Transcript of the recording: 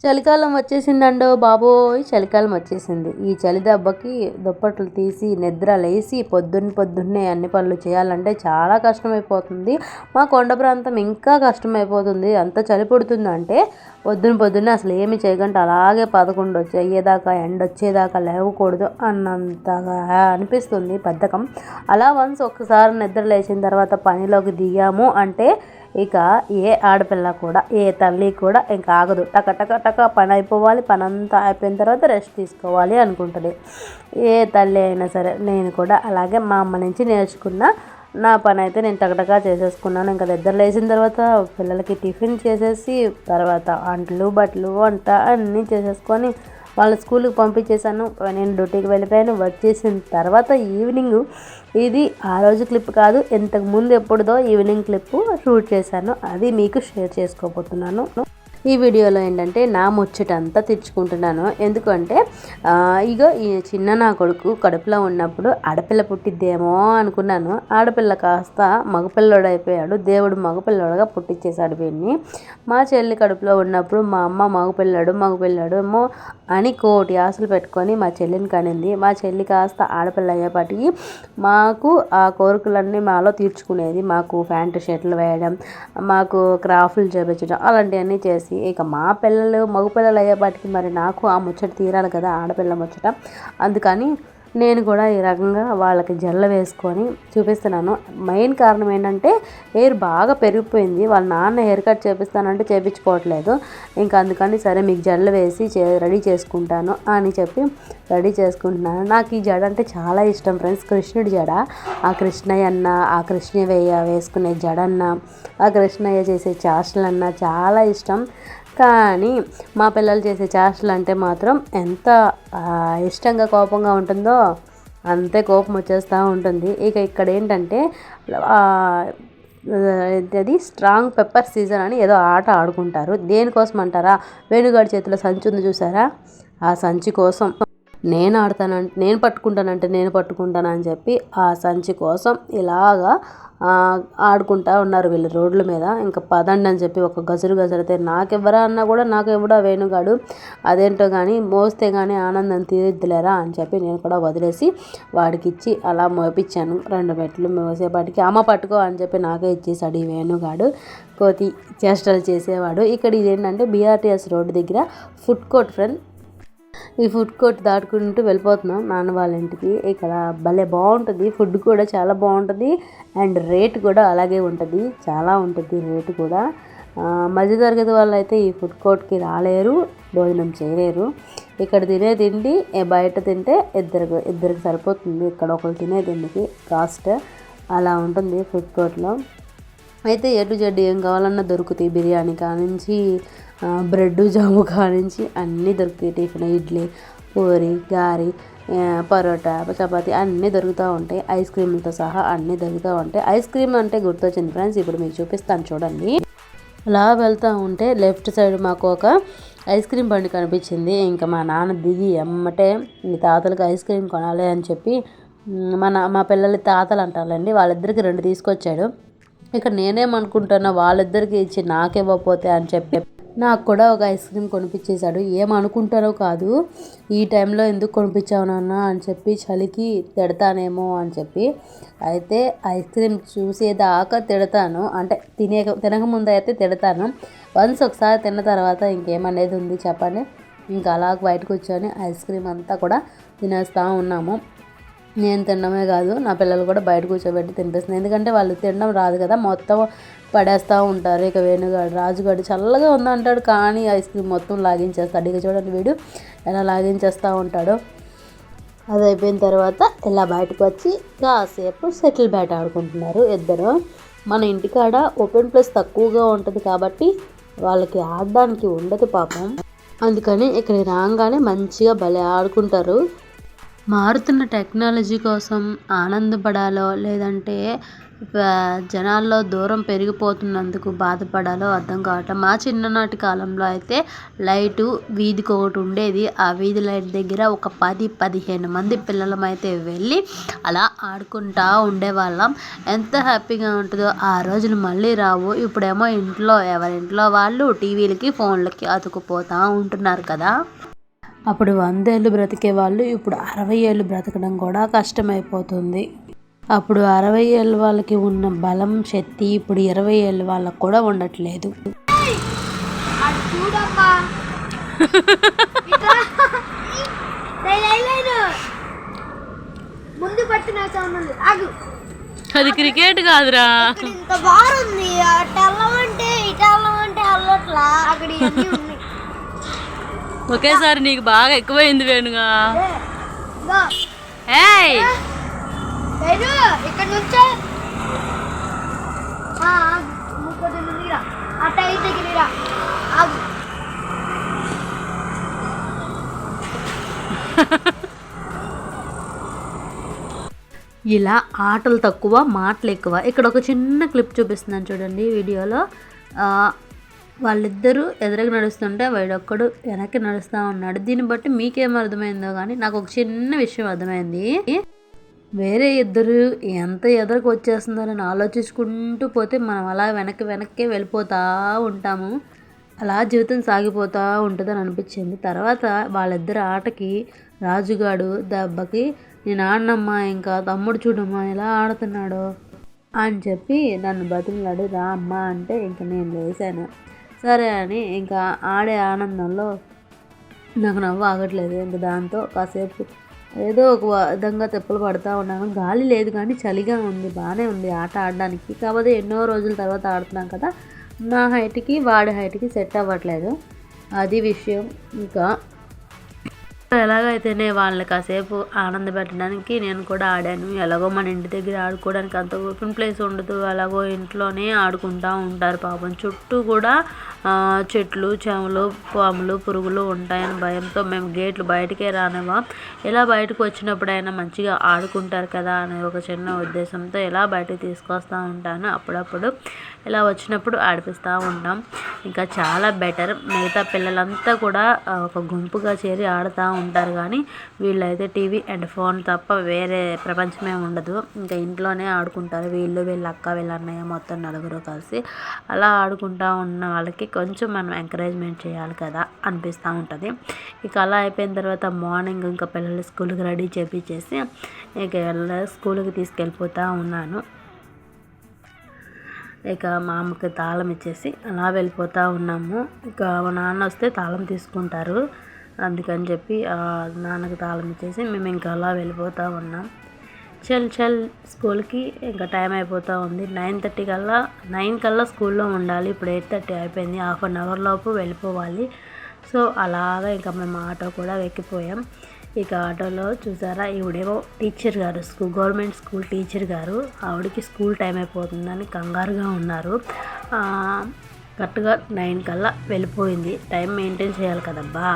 చలికాలం వచ్చేసిందండో బాబోయ్! చలికాలం వచ్చేసింది. ఈ చలి దెబ్బకి దుప్పట్లు తీసి నిద్ర లేసి పొద్దున్నే అన్ని పనులు చేయాలంటే చాలా కష్టమైపోతుంది. మా కొండ ప్రాంతం ఇంకా కష్టమైపోతుంది. అంత చలి పుడుతుందంటే పొద్దున్నే అసలు ఏమి చేయకుండా అలాగే 11 అయ్యేదాకా ఎండొచ్చేదాకా లేవకూడదు అన్నంతగా అనిపిస్తుంది బద్ధకం. అలా ఒక్కసారి నిద్ర లేచిన తర్వాత పనిలోకి దిగాము అంటే ఇక ఏ ఆడపిల్ల కూడా ఏ తల్లి కూడా ఇంకా ఆగదు. టక పని అయిపోవాలి. పని అంతా అయిపోయిన తర్వాత రెస్ట్ తీసుకోవాలి అనుకుంటుంది ఏ తల్లి అయినా సరే. నేను కూడా అలాగే మా అమ్మ నుంచి నేర్చుకున్న నా పని అయితే నేను టకటకా చేసేసుకున్నాను. ఇంకా నిద్ర లేచిన తర్వాత పిల్లలకి టిఫిన్ చేసేసి తర్వాత అంట్లు బట్టలు వంట అన్నీ చేసేసుకొని వాళ్ళ స్కూల్కి పంపించేశాను. నేను డ్యూటీకి వెళ్ళిపోయాను. వచ్చేసిన తర్వాత ఈవినింగ్ ఇది ఆ రోజు క్లిప్ కాదు, ఇంతకు ముందు ఎప్పుడుదో ఈవినింగ్ క్లిప్ షూట్ చేశాను. అది మీకు షేర్ చేసుకోబోతున్నాను. ఈ వీడియోలో ఏంటంటే నా ముచ్చటంతా తెచ్చుకుంటున్నాను. ఎందుకంటే ఇగో ఈ నా కొడుకు కడుపులో ఉన్నప్పుడు ఆడపిల్ల పుట్టిద్దేమో అనుకున్నాను. ఆడపిల్ల కాస్త మగపిల్లడు అయిపోయాడు. దేవుడు మగపిల్లడుగా పుట్టించేశాడు వీడిని. మా చెల్లి కడుపులో ఉన్నప్పుడు మా అమ్మ మగపిల్లడు ఏమో అని కోటి ఆశలు పెట్టుకొని మా చెల్లిని కనింది. మా చెల్లి కాస్త ఆడపిల్ల అయ్యేపాటికి మాకు ఆ కోరికలన్నీ మాలో తీర్చుకునేది. మాకు ప్యాంటు షర్ట్లు వేయడం, మాకు క్రాఫ్ట్లు చేపించడం అలాంటివన్నీ చేసి ఇక మా పిల్లలు మగపిల్లలు అయ్యేపాటికి మరి నాకు ఆ ముచ్చట తీరాలి కదా, ఆడపిల్ల ముచ్చట. అందుకని నేను కూడా ఈ రకంగా వాళ్ళకి జల్ల వేసుకొని చూపిస్తున్నాను. మెయిన్ కారణం ఏంటంటే హెయిర్ బాగా పెరిగిపోయింది. వాళ్ళ నాన్న హెయిర్ కట్ చేపిస్తానంటే చేయించుకోవట్లేదు. ఇంకా అందుకని సరే మీకు జల్ల వేసి రెడీ చేసుకుంటాను అని చెప్పి రెడీ చేసుకుంటున్నాను. నాకు ఈ జడ అంటే చాలా ఇష్టం ఫ్రెండ్స్. కృష్ణుడి జడ, ఆ కృష్ణయ్య అన్న, ఆ కృష్ణయ్య వేసుకునే జడన్న, ఆ కృష్ణయ్య చేసే చేష్టలన్నా చాలా ఇష్టం. కానీ మా పిల్లలు చేసే చేష్టలు అంటే మాత్రం ఎంత ఇష్టంగా కోపంగా ఉంటుందో అంతే కోపం వచ్చేస్తూ ఉంటుంది. ఇక ఇక్కడ ఏంటంటే అది స్ట్రాంగ్ పెప్పర్ సీజన్ అని ఏదో ఆట ఆడుకుంటారు. దేనికోసం అంటారా, వేణుగాడి చేతిలో సంచి ఉంది చూసారా, ఆ సంచి కోసం. నేను పట్టుకుంటానని చెప్పి ఆ సంచి కోసం ఇలాగా ఆడుకుంటా ఉన్నారు వీళ్ళు రోడ్ల మీద. ఇంకా పదండి అని చెప్పి ఒక గజరితే నాకెవ్వరా అన్నా కూడా నాకు ఎవడా వేణుగాడు, అదేంటో కానీ మోస్తే కానీ ఆనందం తీరిద్దులేరా అని చెప్పి నేను కూడా వదిలేసి వాడికి ఇచ్చి అలా మోపించాను. 2 మెట్లు మోసేపాటికి అమ్మ పట్టుకో అని చెప్పి నాకే ఇచ్చేసాడు ఈ వేణుగాడు. కోతి చేష్టలు చేసేవాడు. ఇక్కడ ఇదేంటంటే BRTS రోడ్డు దగ్గర ఫుడ్ కోర్ట్ ఫ్రెండ్. ఈ ఫుడ్ కోర్ట్ దాటుకుంటూ వెళ్ళిపోతున్నాం నాన్న వాళ్ళ ఇంటికి. ఇక్కడ భలే బాగుంటుంది, ఫుడ్ కూడా చాలా బాగుంటుంది అండ్ రేట్ కూడా అలాగే ఉంటుంది, చాలా ఉంటుంది రేటు కూడా. మధ్యతరగతి వాళ్ళు అయితే ఈ ఫుడ్ కోర్ట్కి రాలేరు, భోజనం చేయలేరు. ఇక్కడ తినే తిండి బయట తింటే ఇద్దరికి సరిపోతుంది. ఇక్కడ ఒకరు తినే తిండికి కాస్ట్ అలా ఉంటుంది ఫుడ్ కోర్ట్లో. అయితే ఎటు జడ్డు ఏం కావాలన్నా దొరుకుతాయి. బిర్యానీ కానించి బ్రెడ్ జాము కానించి అన్నీ దొరుకుతాయి. టిఫిన్, ఇడ్లీ, పూరి, గారి, పరోటా, చపాతి అన్నీ దొరుకుతూ ఉంటాయి. ఐస్ క్రీమ్లతో సహా అన్నీ దొరుకుతూ ఉంటాయి. ఐస్ క్రీమ్ అంటే గుర్తొచ్చింది ఫ్రెండ్స్, ఇప్పుడు మీకు చూపిస్తాను చూడండి. అలా వెళ్తూ ఉంటే లెఫ్ట్ సైడ్ మాకు ఒక ఐస్ క్రీమ్ బండి కనిపించింది. ఇంకా మా నాన్న దిగి ఎమ్మటే మీ తాతలకు ఐస్ క్రీమ్ కొనాలి అని చెప్పి మా పిల్లల తాతలు అంటారులేండి, వాళ్ళిద్దరికి 2 తీసుకొచ్చాడు. ఇక నేనేమనుకుంటున్నా వాళ్ళిద్దరికి ఇచ్చి నాకివ్వకపోతే అని చెప్పి నాకు కూడా ఒక ఐస్ క్రీమ్ కొనిపించేశాడు. ఏమనుకుంటారో కాదు, ఈ టైంలో ఎందుకు కొనిపించావు నాన్న అని చెప్పి చలికి తిడతానేమో అని చెప్పి. అయితే ఐస్ క్రీమ్ చూసేదాకా తిడతాను, అంటే తినకముందు అయితే తిడతాను. ఒకసారి తిన్న తర్వాత ఇంకేమనేది ఉంది చెప్పండి. ఇంకా అలా బయటకు వచ్చాను, ఐస్ క్రీమ్ అంతా కూడా తినేస్తూ ఉన్నాము. నేను తినడమే కాదు నా పిల్లలు కూడా బయట కూర్చోబెట్టి తినిపిస్తున్నాను. ఎందుకంటే వాళ్ళు తినడం రాదు కదా, మొత్తం పడేస్తూ ఉంటారు. ఇక రాజుగాడు చల్లగా ఉందంటాడు కానీ ఐస్ క్రీమ్ మొత్తం లాగించేస్తాడు. ఇక చూడండి వీడు ఎలా లాగించేస్తూ ఉంటాడో. అది అయిపోయిన తర్వాత ఇలా బయటకు వచ్చి కాసేపు షటిల్ బ్యాట్ ఆడుకుంటున్నారు ఇద్దరు. మన ఇంటికాడ ఓపెన్ ప్లేస్ తక్కువగా ఉంటుంది కాబట్టి వాళ్ళకి ఆడడానికి ఉండదు పాపం. అందుకని ఇక్కడ రాగానే మంచిగా భలే ఆడుకుంటారు. మారుతున్న టెక్నాలజీ కోసం ఆనందపడాలో లేదంటే జనాల్లో దూరం పెరిగిపోతున్నందుకు బాధపడాలో అర్థం కావట్లేదు. మా చిన్ననాటి కాలంలో అయితే లైటు వీధికి ఒకటి ఉండేది. ఆ వీధి లైట్ దగ్గర ఒక 10-15 మంది పిల్లలమైతే వెళ్ళి అలా ఆడుకుంటూ ఉండేవాళ్ళం. ఎంత హ్యాపీగా ఉంటుందో ఆ రోజులు మళ్ళీ రావు. ఇప్పుడేమో ఎవరింట్లో వాళ్ళు టీవీలకి ఫోన్లకి అతుకుపోతూ ఉంటున్నారు కదా. అప్పుడు 100 ఏళ్ళు బ్రతికే వాళ్ళు ఇప్పుడు 60 ఏళ్ళు బ్రతకడం కూడా కష్టమైపోతుంది. అప్పుడు 60 ఏళ్ళ వాళ్ళకి ఉన్న బలం శక్తి ఇప్పుడు 20 ఏళ్ళ వాళ్ళకు కూడా ఉండట్లేదు. అది క్రికెట్ కాదురా, ఒకేసారి నీకు బాగా ఎక్కువైంది వేణుగా. ఇక్కడ నుంచే ఇలా ఆటలు తక్కువ మాటలు ఎక్కువ. ఇక్కడ ఒక చిన్న క్లిప్ చూపిస్తున్నాను చూడండి వీడియోలో. వాళ్ళిద్దరూ ఎదురుగా నడుస్తుంటే వాడొక్కడు వెనక్కి నడుస్తూ ఉన్నాడు. దీన్ని బట్టి మీకేం అర్థమైందో కానీ నాకు ఒక చిన్న విషయం అర్థమైంది. వేరే ఇద్దరు ఎంత ఎదురుకు వచ్చేస్తున్నారని ఆలోచించుకుంటూ పోతే మనం అలా వెనక్కి వెళ్ళిపోతూ ఉంటాము. అలా జీవితం సాగిపోతూ ఉంటుందని అనిపించింది. తర్వాత వాళ్ళిద్దరు ఆటకి రాజుగాడు దెబ్బకి నేను ఆడనమ్మా, ఇంకా తమ్ముడు చూడమ్మా ఎలా ఆడుతున్నాడో అని చెప్పి నన్ను బతిమలాడి రా అమ్మా అంటే ఇంక నేను లేసాను. సరే అని ఇంకా ఆడే ఆనందంలో నాకు నవ్వు ఆగట్లేదు. ఇంక దాంతో కాసేపు ఏదో ఒక విధంగా తిప్పలు పడుతూ ఉన్నాను. గాలి లేదు కానీ చలిగా ఉంది, బాగానే ఉంది ఆట ఆడడానికి. కాకపోతే ఎన్నో రోజుల తర్వాత ఆడుతున్నాం కదా, నా హైట్కి వాడి హైట్కి సెట్ అవ్వట్లేదు, అది విషయం. ఇంకా ఎలాగైతేనే వాళ్ళని కాసేపు ఆనంద పెట్టడానికి నేను కూడా ఆడాను. ఎలాగో మన ఇంటి దగ్గర ఆడుకోవడానికి అంత ఓపెన్ ప్లేస్ ఉండదు, ఎలాగో ఇంట్లోనే ఆడుకుంటూ ఉంటారు పాపం. చుట్టూ కూడా చెట్లు, చేమలు, పాములు, పురుగులు ఉంటాయని భయంతో మేము గేట్లు బయటకే రానివ్వం. ఇలా బయటకు వచ్చినప్పుడైనా మంచిగా ఆడుకుంటారు కదా అనే ఒక చిన్న ఉద్దేశంతో ఇలా బయటకు తీసుకొస్తూ ఉంటాను. అప్పుడప్పుడు ఇలా వచ్చినప్పుడు ఆడిపిస్తూ ఉంటాం. ఇంకా చాలా బెటర్. మిగతా పిల్లలంతా కూడా ఒక గుంపుగా చేరి ఆడుతూ ఉంటారు కానీ వీళ్ళైతే టీవీ అండ్ ఫోన్ తప్ప వేరే ప్రపంచమే ఉండదు. ఇంకా ఇంట్లోనే ఆడుకుంటారు. వీళ్ళ అక్క, వీళ్ళ అన్నయ్య మొత్తం నలుగురు కలిసి అలా ఆడుకుంటూ ఉన్న వాళ్ళకి కొంచెం మనం ఎంకరేజ్మెంట్ చేయాలి కదా అనిపిస్తూ ఉంటుంది. ఇక అలా అయిపోయిన తర్వాత మార్నింగ్ ఇంకా పిల్లలు స్కూల్కి రెడీ చేపించేసి ఇక స్కూల్కి తీసుకెళ్ళిపోతూ ఉన్నాను. ఇక మా అమ్మకి తాళం ఇచ్చేసి అలా వెళ్ళిపోతూ ఉన్నాము. ఇక మా నాన్న వస్తే తాళం తీసుకుంటారు, అందుకని చెప్పి నాన్నకి తాళం ఇచ్చేసి మేము ఇంకా అలా వెళ్ళిపోతూ ఉన్నాం. చల్ స్కూల్కి ఇంకా టైం అయిపోతూ ఉంది. 9 కల్లా స్కూల్లో ఉండాలి. ఇప్పుడు 8:30 అయిపోయింది. హాఫ్ అన్ అవర్ లోపు వెళ్ళిపోవాలి. సో అలాగా ఇంకా మేము ఆటో కూడా ఎక్కిపోయాం. ఇక ఆటోలో చూసారా, ఈవిడేమో టీచర్ గారు, గవర్నమెంట్ స్కూల్ టీచర్ గారు, ఆవిడకి స్కూల్ టైం అయిపోతుందని కంగారుగా ఉన్నారు. కరెక్ట్గా 9 కల్లా వెళ్ళిపోయింది. టైం మెయింటైన్ చేయాలి కదబ్బా.